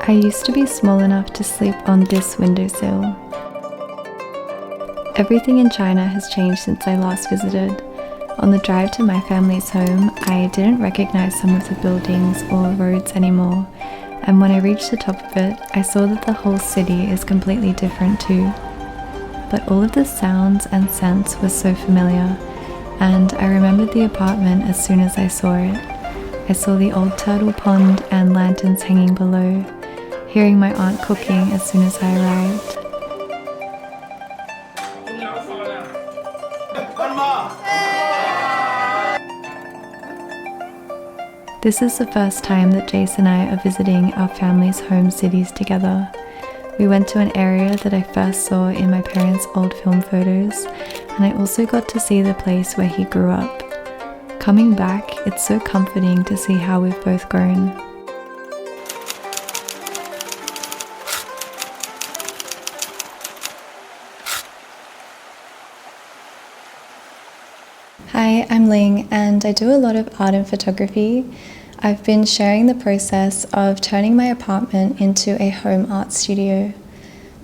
I used to be small enough to sleep on this windowsill. Everything in China has changed since I last visited. On the drive to my family's home, I didn't recognize some of the buildings or roads anymore, and when I reached the top of it, I saw that the whole city is completely different too. But all of the sounds and scents were so familiar, and I remembered the apartment as soon as I saw it. I saw the old turtle pond and lanterns hanging below, hearing my aunt cooking as soon as I arrived. This is the first time that Jace and I are visiting our family's home cities together. We went to an area that I first saw in my parents' old film photos, and I also got to see the place where he grew up. Coming back, it's so comforting to see how we've both grown. Hi, I'm Ling, and I do a lot of art and photography. I've been sharing the process of turning my apartment into a home art studio.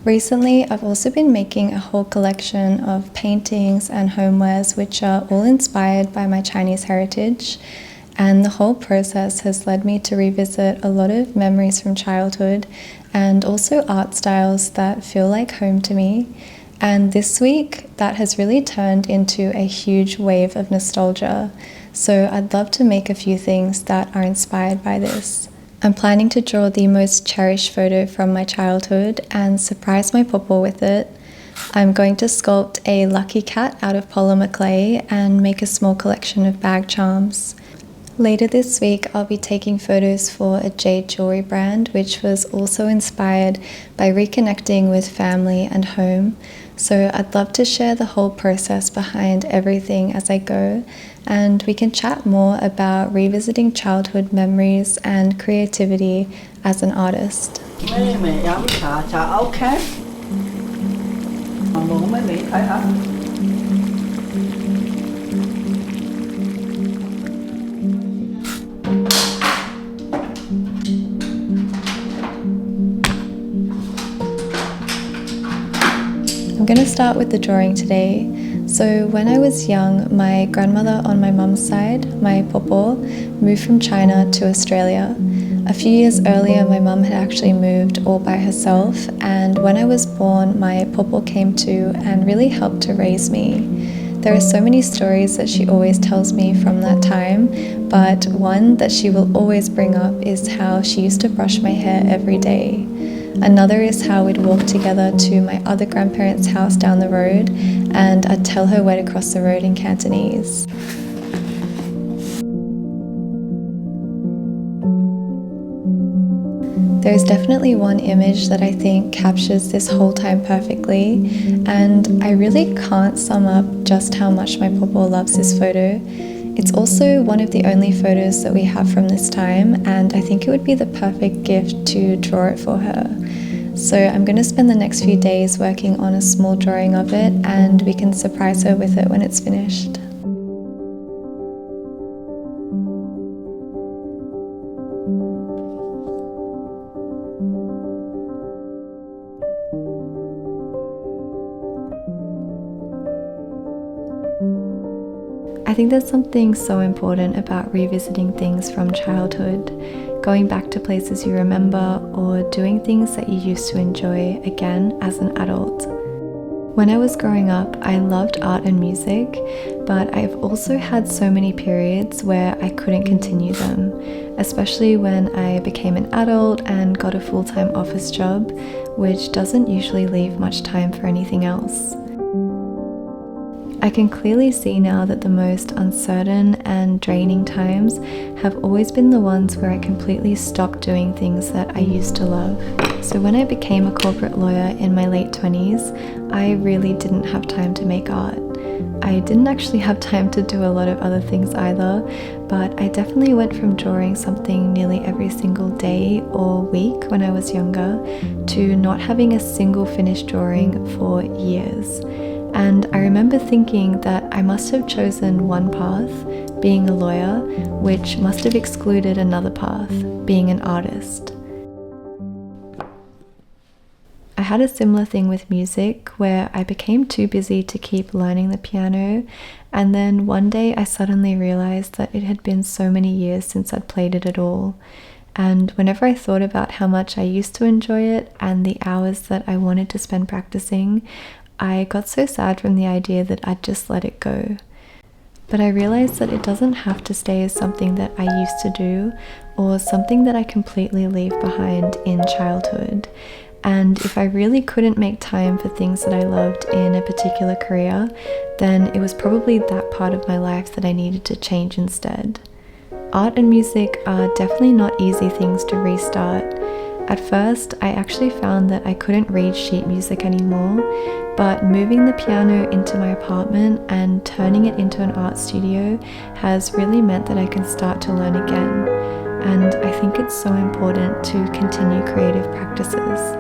Recently, I've also been making a whole collection of paintings and homewares which are all inspired by my Chinese heritage, and the whole process has led me to revisit a lot of memories from childhood and also art styles that feel like home to me. And this week, that has really turned into a huge wave of nostalgia. So I'd love to make a few things that are inspired by this. I'm planning to draw the most cherished photo from my childhood and surprise my pawpaw with it. I'm going to sculpt a lucky cat out of polymer clay and make a small collection of bag charms. Later this week, I'll be taking photos for a jade jewellery brand, which was also inspired by reconnecting with family and home. So I'd love to share the whole process behind everything as I go, and we can chat more about revisiting childhood memories and creativity as an artist. I'm going to start with the drawing today. So when I was young, my grandmother on my mum's side, my pawpaw, moved from China to Australia. A few years earlier, my mum had actually moved all by herself, and when I was born, my pawpaw came to and really helped to raise me. There are so many stories that she always tells me from that time, but one that she will always bring up is how she used to brush my hair every day. Another is how we'd walk together to my other grandparents' house down the road, and I'd tell her where to cross the road in Cantonese. There's definitely one image that I think captures this whole time perfectly, and I really can't sum up just how much my pawpaw loves this photo. It's also one of the only photos that we have from this time, and I think it would be the perfect gift to draw it for her. So I'm going to spend the next few days working on a small drawing of it, and we can surprise her with it when it's finished. I think there's something so important about revisiting things from childhood, going back to places you remember, or doing things that you used to enjoy again as an adult. When I was growing up, I loved art and music, but I've also had so many periods where I couldn't continue them, especially when I became an adult and got a full-time office job, which doesn't usually leave much time for anything else. I can clearly see now that the most uncertain and draining times have always been the ones where I completely stopped doing things that I used to love. So when I became a corporate lawyer in my late 20s, I really didn't have time to make art. I didn't actually have time to do a lot of other things either, but I definitely went from drawing something nearly every single day or week when I was younger to not having a single finished drawing for years. And I remember thinking that I must have chosen one path, being a lawyer, which must have excluded another path, being an artist. I had a similar thing with music where I became too busy to keep learning the piano, and then one day I suddenly realized that it had been so many years since I'd played it at all. And whenever I thought about how much I used to enjoy it and the hours that I wanted to spend practicing, I got so sad from the idea that I'd just let it go. But I realized that it doesn't have to stay as something that I used to do or something that I completely leave behind in childhood. And if I really couldn't make time for things that I loved in a particular career, then it was probably that part of my life that I needed to change instead. Art and music are definitely not easy things to restart. At first, I actually found that I couldn't read sheet music anymore, but moving the piano into my apartment and turning it into an art studio has really meant that I can start to learn again. And I think it's so important to continue creative practices.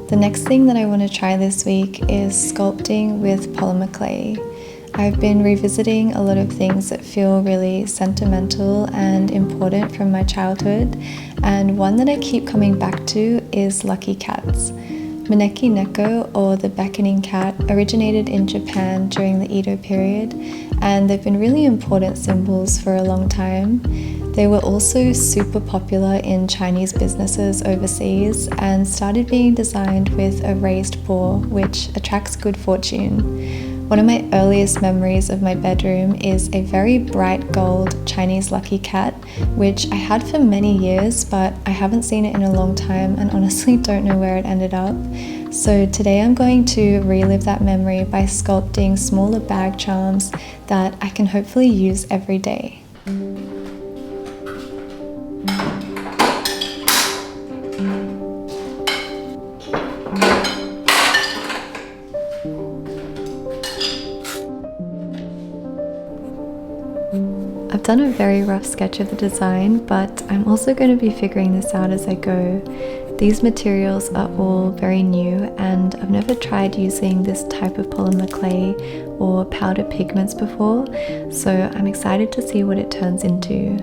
The next thing that I want to try this week is sculpting with polymer clay. I've been revisiting a lot of things that feel really sentimental and important from my childhood, and one that I keep coming back to is lucky cats. Maneki neko, or the beckoning cat, originated in Japan during the Edo period, and they've been really important symbols for a long time. They were also super popular in Chinese businesses overseas and started being designed with a raised paw, which attracts good fortune. One of my earliest memories of my bedroom is a very bright gold Chinese lucky cat, which I had for many years, but I haven't seen it in a long time and honestly don't know where it ended up. So today I'm going to relive that memory by sculpting smaller bag charms that I can hopefully use every day. I've done a very rough sketch of the design, but I'm also going to be figuring this out as I go. These materials are all very new, and I've never tried using this type of polymer clay or powder pigments before, so I'm excited to see what it turns into.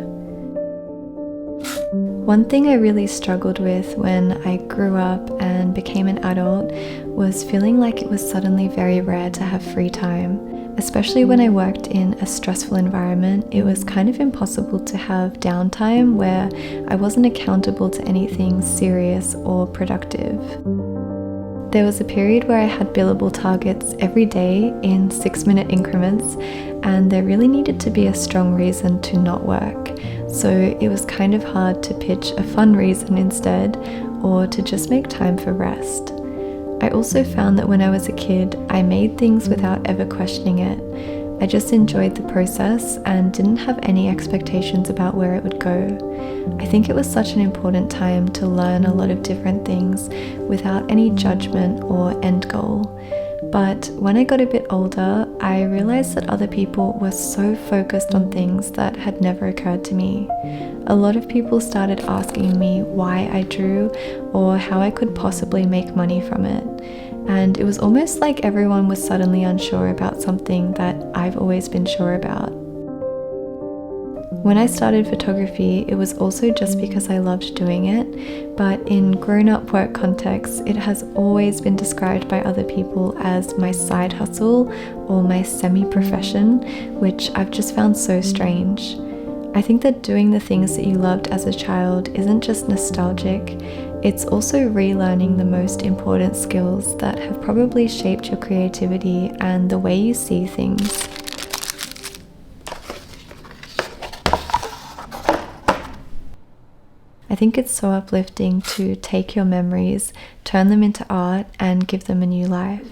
One thing I really struggled with when I grew up and became an adult was feeling like it was suddenly very rare to have free time. Especially when I worked in a stressful environment, it was kind of impossible to have downtime where I wasn't accountable to anything serious or productive. There was a period where I had billable targets every day in 6-minute increments, and there really needed to be a strong reason to not work. So it was kind of hard to pitch a fun reason instead, or to just make time for rest. I also found that when I was a kid, I made things without ever questioning it. I just enjoyed the process and didn't have any expectations about where it would go. I think it was such an important time to learn a lot of different things without any judgment or end goal. But when I got a bit older, I realized that other people were so focused on things that had never occurred to me. A lot of people started asking me why I drew or how I could possibly make money from it. And it was almost like everyone was suddenly unsure about something that I've always been sure about. When I started photography, it was also just because I loved doing it, but in grown-up work contexts, it has always been described by other people as my side hustle or my semi-profession, which I've just found so strange. I think that doing the things that you loved as a child isn't just nostalgic, it's also relearning the most important skills that have probably shaped your creativity and the way you see things. I think it's so uplifting to take your memories, turn them into art, and give them a new life.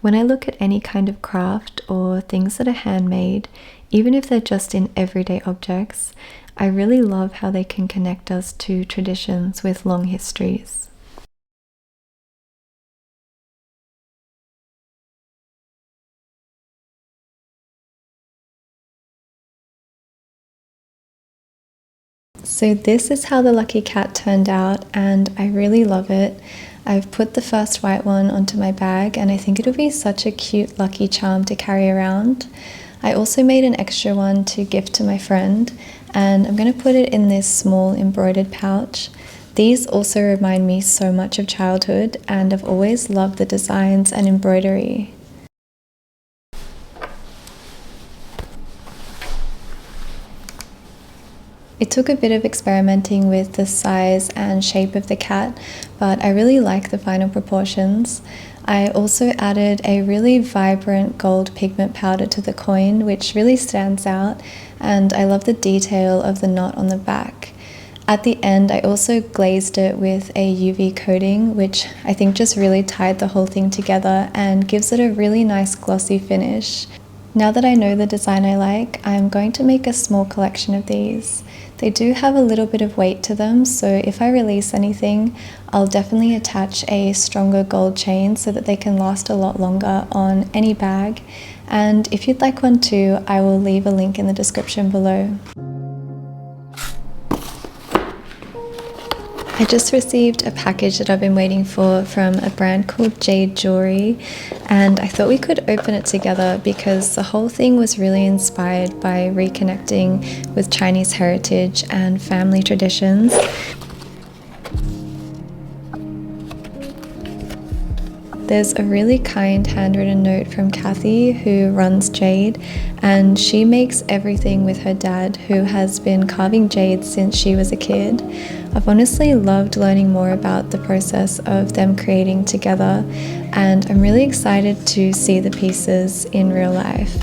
When I look at any kind of craft or things that are handmade, even if they're just in everyday objects, I really love how they can connect us to traditions with long histories. So this is how the lucky cat turned out, and I really love it. I've put the first white one onto my bag, and I think it'll be such a cute lucky charm to carry around. I also made an extra one to gift to my friend, and I'm going to put it in this small embroidered pouch. These also remind me so much of childhood, and I've always loved the designs and embroidery. It took a bit of experimenting with the size and shape of the cat, but I really like the final proportions. I also added a really vibrant gold pigment powder to the coin, which really stands out, and I love the detail of the knot on the back. At the end, I also glazed it with a UV coating, which I think just really tied the whole thing together and gives it a really nice glossy finish. Now that I know the design I like, I'm going to make a small collection of these. They do have a little bit of weight to them, so if I release anything, I'll definitely attach a stronger gold chain so that they can last a lot longer on any bag. And if you'd like one too, I will leave a link in the description below. I just received a package that I've been waiting for from a brand called Jade Jewellery, and I thought we could open it together because the whole thing was really inspired by reconnecting with Chinese heritage and family traditions. There's a really kind handwritten note from Kathy, who runs Jade, and she makes everything with her dad, who has been carving jade since she was a kid. I've honestly loved learning more about the process of them creating together, and I'm really excited to see the pieces in real life.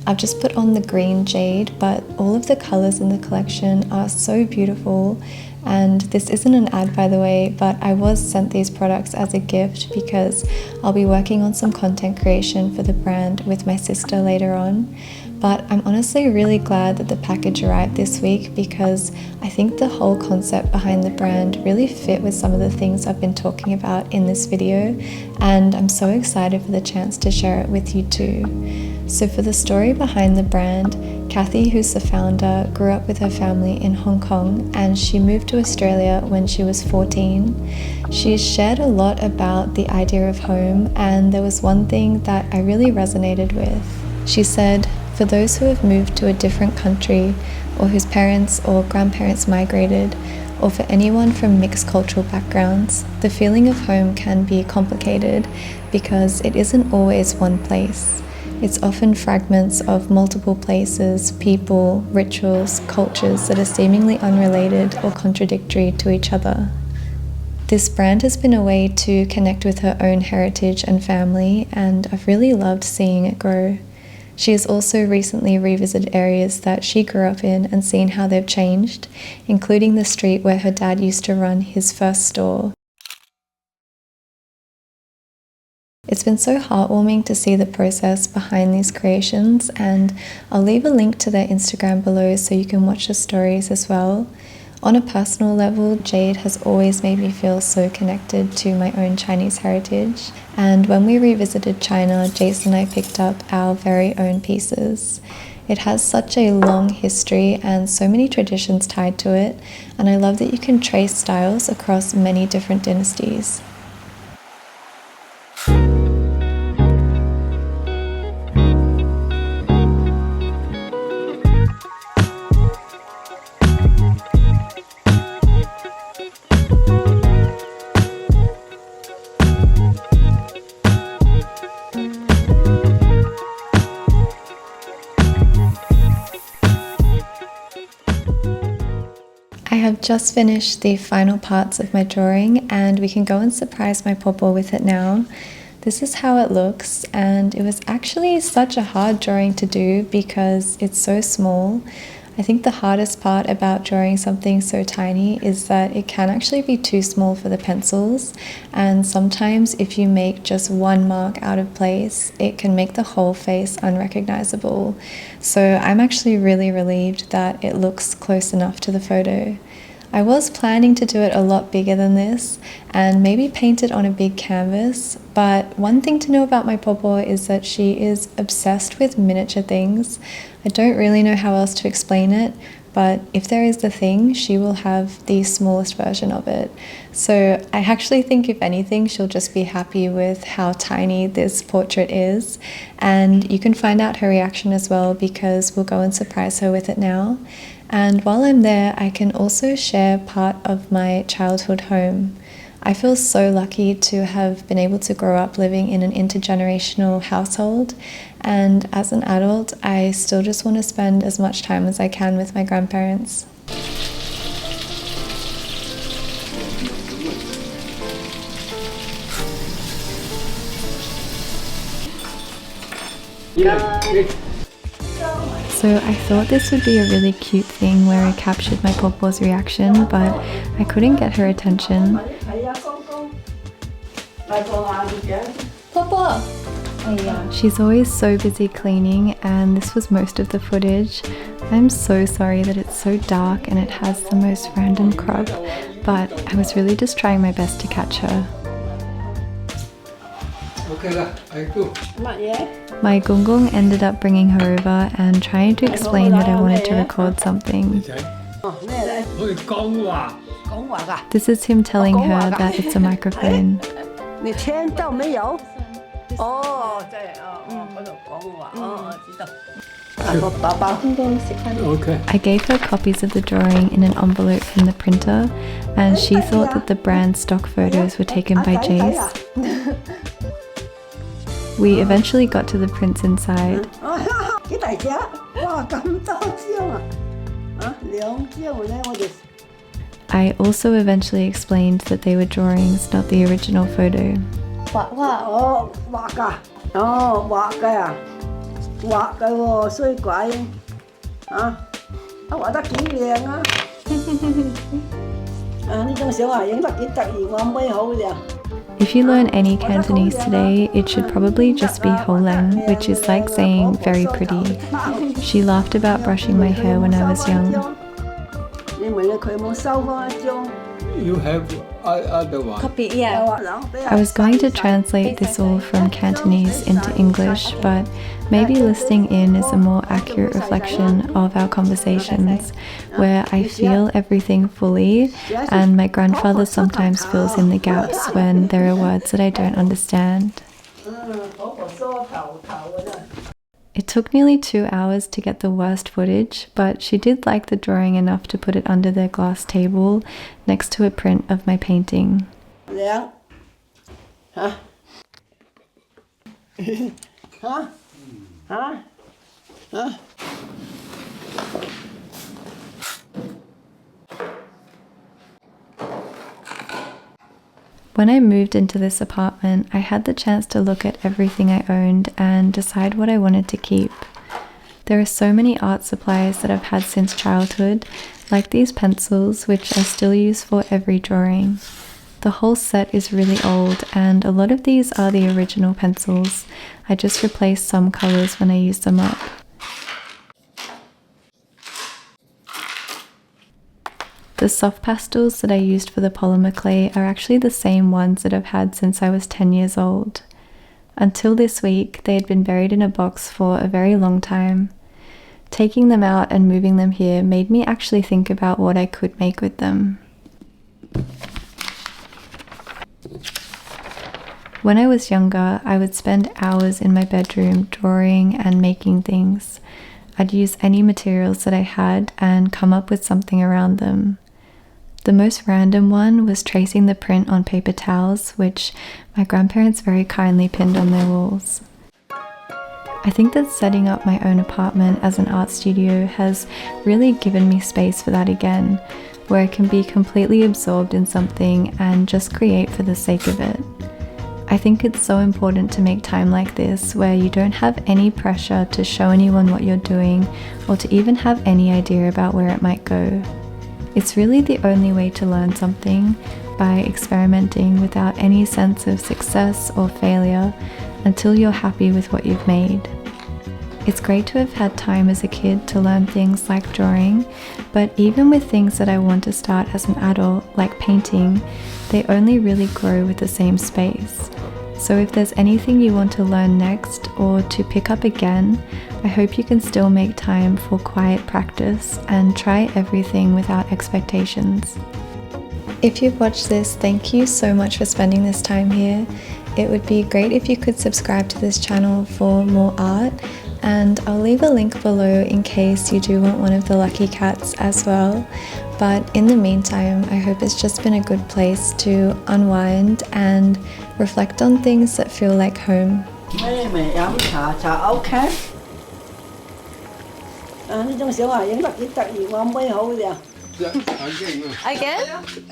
I've just put on the green jade, but all of the colors in the collection are so beautiful. And this isn't an ad, by the way, but I was sent these products as a gift because I'll be working on some content creation for the brand with my sister later on. But I'm honestly really glad that the package arrived this week because I think the whole concept behind the brand really fit with some of the things I've been talking about in this video, and I'm so excited for the chance to share it with you too. So for the story behind the brand, Kathy, who's the founder, grew up with her family in Hong Kong, and she moved to Australia when she was 14. She's shared a lot about the idea of home, and there was one thing that I really resonated with. She said, "For those who have moved to a different country, or whose parents or grandparents migrated, or for anyone from mixed cultural backgrounds, the feeling of home can be complicated because it isn't always one place. It's often fragments of multiple places, people, rituals, cultures that are seemingly unrelated or contradictory to each other." This brand has been a way to connect with her own heritage and family, and I've really loved seeing it grow. She has also recently revisited areas that she grew up in and seen how they've changed, including the street where her dad used to run his first store. It's been so heartwarming to see the process behind these creations, and I'll leave a link to their Instagram below so you can watch the stories as well. On a personal level, jade has always made me feel so connected to my own Chinese heritage, and when we revisited China, Jason and I picked up our very own pieces. It has such a long history and so many traditions tied to it, and I love that you can trace styles across many different dynasties. I have just finished the final parts of my drawing and we can go and surprise my pawpaw with it now. This is how it looks, and it was actually such a hard drawing to do because it's so small. I think the hardest part about drawing something so tiny is that it can actually be too small for the pencils, and sometimes if you make just one mark out of place, it can make the whole face unrecognizable. So I'm actually really relieved that it looks close enough to the photo. I was planning to do it a lot bigger than this and maybe paint it on a big canvas, but one thing to know about my pawpaw is that she is obsessed with miniature things. I don't really know how else to explain it, but if there is the thing, she will have the smallest version of it. So I actually think if anything, she'll just be happy with how tiny this portrait is, and you can find out her reaction as well because we'll go and surprise her with it now. And while I'm there, I can also share part of my childhood home. I feel so lucky to have been able to grow up living in an intergenerational household, and as an adult, I still just want to spend as much time as I can with my grandparents. So I thought this would be a really cute thing where I captured my pawpaw's reaction, but I couldn't get her attention. Pawpaw! She's always so busy cleaning, and this was most of the footage. I'm so sorry that it's so dark and it has the most random crop, but I was really just trying my best to catch her. My gung ended up bringing her over and trying to explain that I wanted to record something. This is him telling her that it's a microphone. I gave her copies of the drawing in an envelope from the printer, and she thought that the brand stock photos were taken by JAYDE. We eventually got to the prints inside. I also eventually explained that they were drawings, not the original photo. If you learn any Cantonese today, it should probably just be Ho Lang, which is like saying very pretty. She laughed about brushing my hair when I was young. You have other one. Copy, yeah. I was going to translate this all from Cantonese into English, but maybe listening in is a more accurate reflection of our conversations, where I feel everything fully, and my grandfather sometimes fills in the gaps when there are words that I don't understand. It took nearly 2 hours to get the worst footage, but she did like the drawing enough to put it under their glass table next to a print of my painting. When I moved into this apartment, I had the chance to look at everything I owned and decide what I wanted to keep. There are so many art supplies that I've had since childhood, like these pencils, which I still use for every drawing. The whole set is really old, and a lot of these are the original pencils. I just replaced some colors when I used them up. The soft pastels that I used for the polymer clay are actually the same ones that I've had since I was 10 years old. Until this week, they had been buried in a box for a very long time. Taking them out and moving them here made me actually think about what I could make with them. When I was younger, I would spend hours in my bedroom drawing and making things. I'd use any materials that I had and come up with something around them. The most random one was tracing the print on paper towels, which my grandparents very kindly pinned on their walls. I think that setting up my own apartment as an art studio has really given me space for that again. where I can be completely absorbed in something and just create for the sake of it. I think it's so important to make time like this where you don't have any pressure to show anyone what you're doing or to even have any idea about where it might go. It's really the only way to learn something, by experimenting without any sense of success or failure until you're happy with what you've made. It's great to have had time as a kid to learn things like drawing, but even with things that I want to start as an adult, like painting, they only really grow with the same space. So if there's anything you want to learn next or to pick up again, I hope you can still make time for quiet practice and try everything without expectations. If you've watched this, thank you so much for spending this time here. It would be great if you could subscribe to this channel for more art, and I'll leave a link below in case you do want one of the lucky cats as well. But in the meantime, I hope it's just been a good place to unwind and reflect on things that feel like home. Mẹ uống trà ốc khác. Nói chung小孩影特別得意，我妹好嘅。Again. Again?